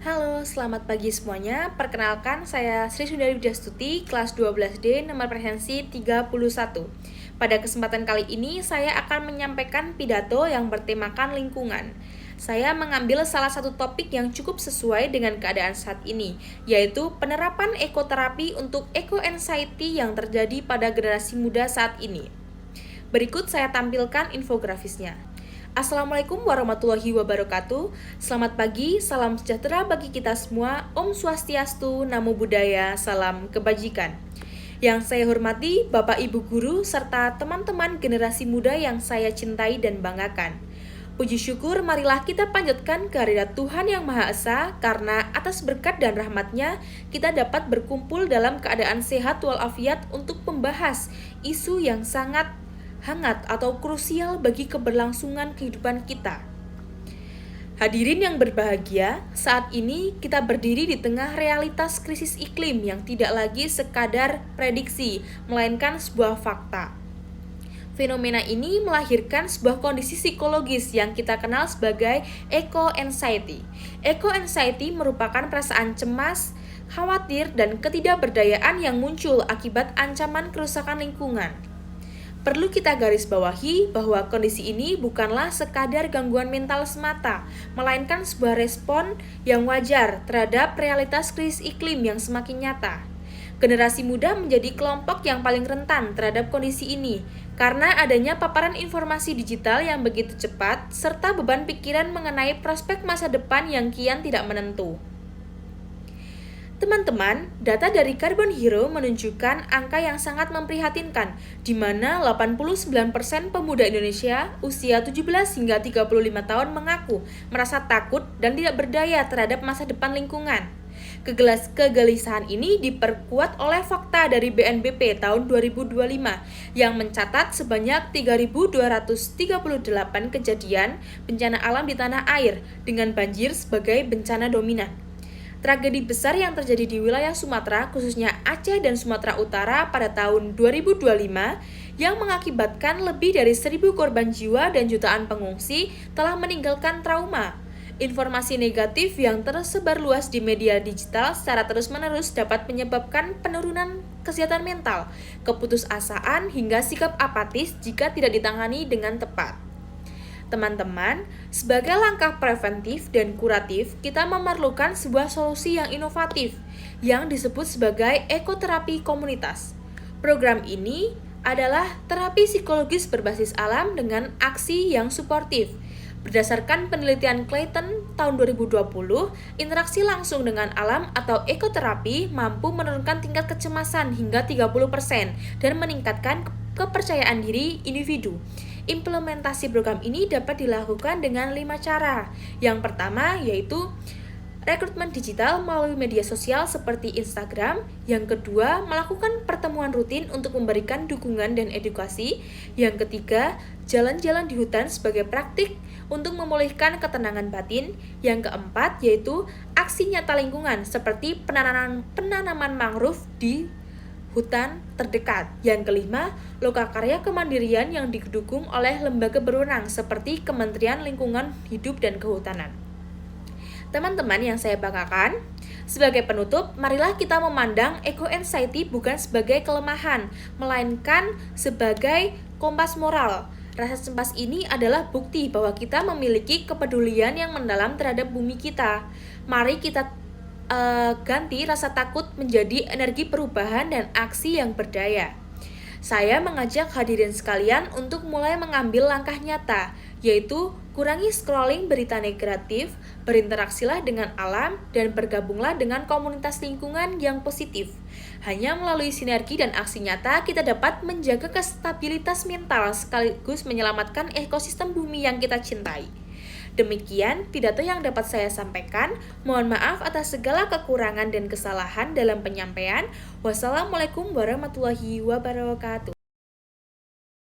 Halo, selamat pagi semuanya. Perkenalkan, saya Sri Sundari Widiastuti, kelas 12D, nomor presensi 31. Pada kesempatan kali ini, saya akan menyampaikan pidato yang bertemakan lingkungan. Saya mengambil salah satu topik yang cukup sesuai dengan keadaan saat ini, yaitu penerapan ekoterapi untuk eco-anxiety yang terjadi pada generasi muda saat ini. Berikut saya tampilkan infografisnya. Assalamualaikum warahmatullahi wabarakatuh. Selamat pagi, salam sejahtera bagi kita semua. Om Swastiastu, Namo Buddhaya, salam kebajikan. Yang saya hormati Bapak Ibu Guru serta teman-teman generasi muda yang saya cintai dan banggakan. Puji syukur marilah kita panjatkan kehadirat Tuhan Yang Maha Esa, karena atas berkat dan rahmat-Nya kita dapat berkumpul dalam keadaan sehat walafiat untuk membahas isu yang sangat hangat atau krusial bagi keberlangsungan kehidupan kita. Hadirin yang berbahagia, saat ini kita berdiri di tengah realitas krisis iklim yang tidak lagi sekadar prediksi, melainkan sebuah fakta. Fenomena ini melahirkan sebuah kondisi psikologis yang kita kenal sebagai eco-anxiety. Eco-anxiety merupakan perasaan cemas, khawatir, dan ketidakberdayaan yang muncul akibat ancaman kerusakan lingkungan. Perlu kita garis bawahi bahwa kondisi ini bukanlah sekadar gangguan mental semata, melainkan sebuah respon yang wajar terhadap realitas krisis iklim yang semakin nyata. Generasi muda menjadi kelompok yang paling rentan terhadap kondisi ini, karena adanya paparan informasi digital yang begitu cepat, serta beban pikiran mengenai prospek masa depan yang kian tidak menentu. Teman-teman, data dari Carbon Hero menunjukkan angka yang sangat memprihatinkan, di mana 89% pemuda Indonesia usia 17 hingga 35 tahun mengaku merasa takut dan tidak berdaya terhadap masa depan lingkungan. Kegelisahan ini diperkuat oleh fakta dari BNPB tahun 2025 yang mencatat sebanyak 3.238 kejadian bencana alam di tanah air dengan banjir sebagai bencana dominan. Tragedi besar yang terjadi di wilayah Sumatera, khususnya Aceh dan Sumatera Utara pada tahun 2025 yang mengakibatkan lebih dari 1.000 korban jiwa dan jutaan pengungsi telah meninggalkan trauma. Informasi negatif yang tersebar luas di media digital secara terus-menerus dapat menyebabkan penurunan kesehatan mental, keputusasaan, hingga sikap apatis jika tidak ditangani dengan tepat. Teman-teman, sebagai langkah preventif dan kuratif, kita memerlukan sebuah solusi yang inovatif yang disebut sebagai ekoterapi komunitas. Program ini adalah terapi psikologis berbasis alam dengan aksi yang suportif. Berdasarkan penelitian Clayton tahun 2020, interaksi langsung dengan alam atau ekoterapi mampu menurunkan tingkat kecemasan hingga 30% dan meningkatkan kepercayaan diri individu. Implementasi program ini dapat dilakukan dengan 5 cara. Yang pertama yaitu rekrutmen digital melalui media sosial seperti Instagram. Yang kedua, melakukan pertemuan rutin untuk memberikan dukungan dan edukasi. Yang ketiga, jalan-jalan di hutan sebagai praktik untuk memulihkan ketenangan batin. Yang keempat, yaitu aksi nyata lingkungan seperti penanaman mangrove di hutan terdekat. Yang kelima, lokakarya kemandirian yang didukung oleh lembaga berwenang seperti Kementerian Lingkungan Hidup dan Kehutanan. Teman-teman yang saya banggakan, sebagai penutup, marilah kita memandang eco-anxiety bukan sebagai kelemahan, melainkan sebagai kompas moral. Rasa cemas ini adalah bukti bahwa kita memiliki kepedulian yang mendalam terhadap bumi kita. Mari kita ganti rasa takut menjadi energi perubahan dan aksi yang berdaya. Saya mengajak hadirin sekalian untuk mulai mengambil langkah nyata, yaitu kurangi scrolling berita negatif, berinteraksilah dengan alam, dan bergabunglah dengan komunitas lingkungan yang positif. Hanya melalui sinergi dan aksi nyata, kita dapat menjaga kestabilitas mental sekaligus menyelamatkan ekosistem bumi yang kita cintai. Demikian pidato yang dapat saya sampaikan. Mohon maaf atas segala kekurangan dan kesalahan dalam penyampaian. Wassalamualaikum warahmatullahi wabarakatuh.